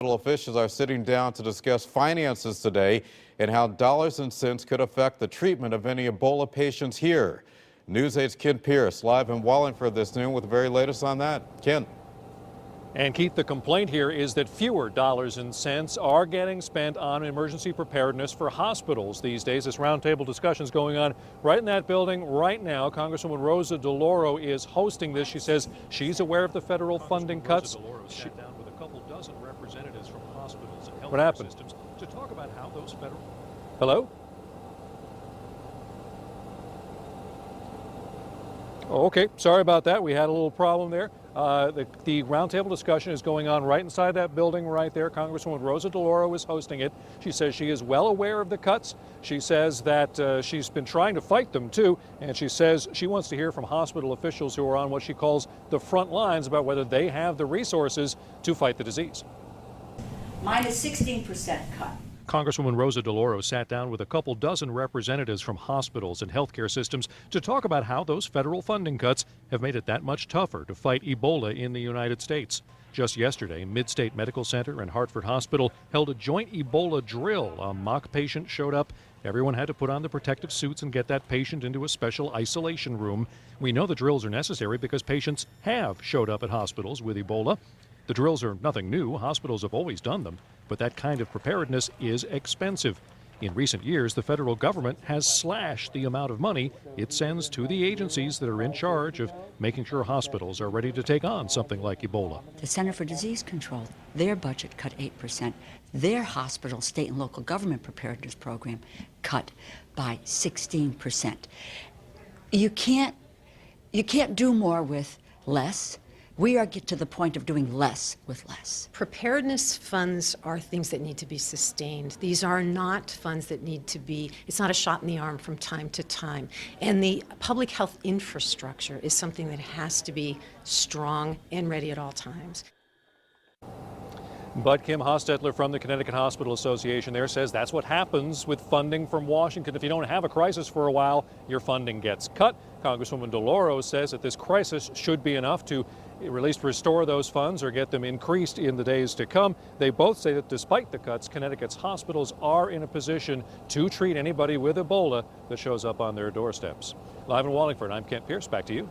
Federal officials are sitting down to discuss finances today and how dollars and cents could affect the treatment of any Ebola patients here. News 8's Ken Pierce live in Wallingford this noon with the very latest on that. Ken. And Keith, the complaint here is that fewer dollars and cents are getting spent on emergency preparedness for hospitals these days. This roundtable discussion is going on right in that building right now. Congresswoman Rosa DeLauro is hosting this. She says she's aware of the federal funding cuts. She sat down with a couple dozen representatives from hospitals and health systems to talk about how those federal... Hello? Oh, okay, sorry about that. We had a little problem there. The roundtable discussion is going on right inside that building right there. Congresswoman Rosa DeLauro is hosting it. She says she is well aware of the cuts. She says that she's been trying to fight them too, and she says she wants to hear from hospital officials who are on what she calls the front lines about whether they have the resources to fight the disease. Mine is 16% cut. Congresswoman Rosa DeLauro sat down with a couple dozen representatives from hospitals and healthcare systems to talk about how those federal funding cuts have made it that much tougher to fight Ebola in the United States. Just yesterday, Midstate Medical Center and Hartford Hospital held a joint Ebola drill. A mock patient showed up. Everyone had to put on the protective suits and get that patient into a special isolation room. We know the drills are necessary because patients have showed up at hospitals with Ebola. The drills are nothing new. Hospitals have always done them, but that kind of preparedness is expensive. In recent years, the federal government has slashed the amount of money it sends to the agencies that are in charge of making sure hospitals are ready to take on something like Ebola. The Center for Disease Control, their budget cut 8%. Their hospital, state and local government preparedness program cut by 16%. You can't do more with less. We are get to the point of doing less with less. Preparedness funds are things that need to be sustained. These are not funds that need to be, it's not a shot in the arm from time to time. And the public health infrastructure is something that has to be strong and ready at all times. But Kim Hostetler from the Connecticut Hospital Association there says that's what happens with funding from Washington. If you don't have a crisis for a while, your funding gets cut. Congresswoman DeLauro says that this crisis should be enough to at least restore those funds or get them increased in the days to come. They both say that despite the cuts, Connecticut's hospitals are in a position to treat anybody with Ebola that shows up on their doorsteps. Live in Wallingford, I'm Kent Pierce. Back to you.